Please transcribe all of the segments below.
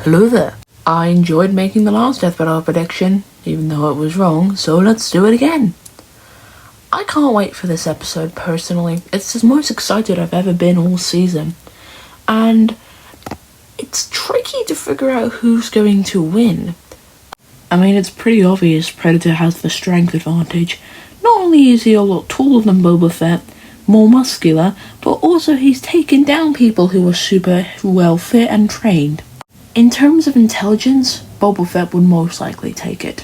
Hello there. I enjoyed making the last Death Battle prediction, even though it was wrong, so let's do it again. I can't wait for this episode personally. It's the most excited I've ever been all season. And it's tricky to figure out who's going to win. I mean, it's pretty obvious Predator has the strength advantage. Not only is he a lot taller than Boba Fett, more muscular, but also he's taken down people who are super well fit and trained. In terms of intelligence, Boba Fett would most likely take it.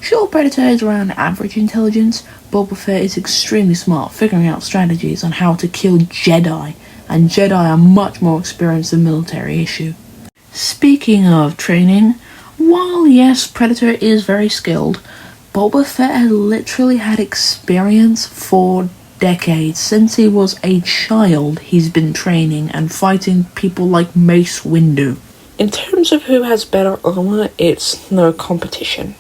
Sure, Predator is around average intelligence, Boba Fett is extremely smart, figuring out strategies on how to kill Jedi, and Jedi are much more experienced than military issue. Speaking of training, while yes, Predator is very skilled, Boba Fett has literally had experience for decades. Since he was a child, he's been training and fighting people like Mace Windu. In terms of who has better armor, it's no competition.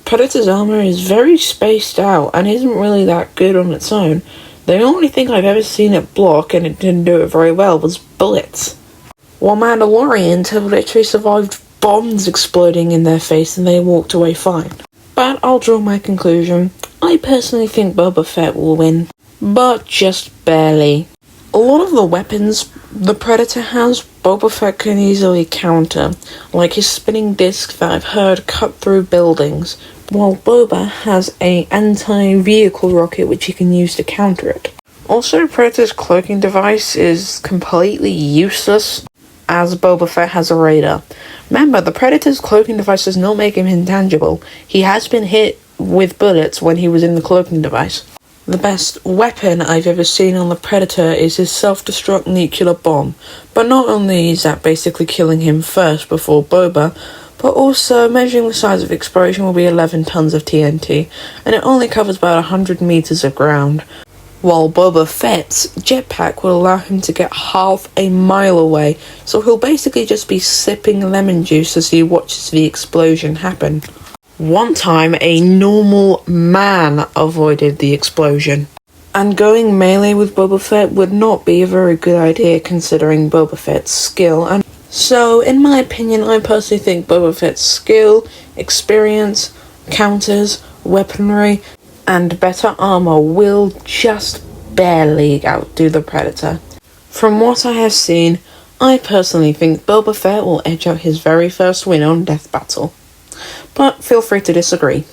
Predator's armor is very spaced out and isn't really that good on its own. The only thing I've ever seen it block, and it didn't do it very well, was bullets. While Mandalorians have literally survived bombs exploding in their face and they walked away fine. But I'll draw my conclusion. I personally think Boba Fett will win, but just barely. A lot of the weapons the Predator has, Boba Fett can easily counter, like his spinning disc that I've heard cut through buildings, while Boba has an anti-vehicle rocket which he can use to counter it. Also, Predator's cloaking device is completely useless, as Boba Fett has a radar. Remember, the Predator's cloaking device does not make him intangible. He has been hit with bullets when he was in the cloaking device. The best weapon I've ever seen on the Predator is his self-destruct nuclear bomb, but not only is that basically killing him first before Boba, but also measuring the size of the explosion will be 11 tons of TNT, and it only covers about 100 meters of ground, while Boba Fett's jetpack will allow him to get half a mile away, so he'll basically just be sipping lemon juice as he watches the explosion happen. One time, a normal man avoided the explosion. And going melee with Boba Fett would not be a very good idea considering Boba Fett's skill. And so, in my opinion, I personally think Boba Fett's skill, experience, counters, weaponry, and better armor will just barely outdo the Predator. From what I have seen, I personally think Boba Fett will edge out his very first win on Death Battle. But feel free to disagree.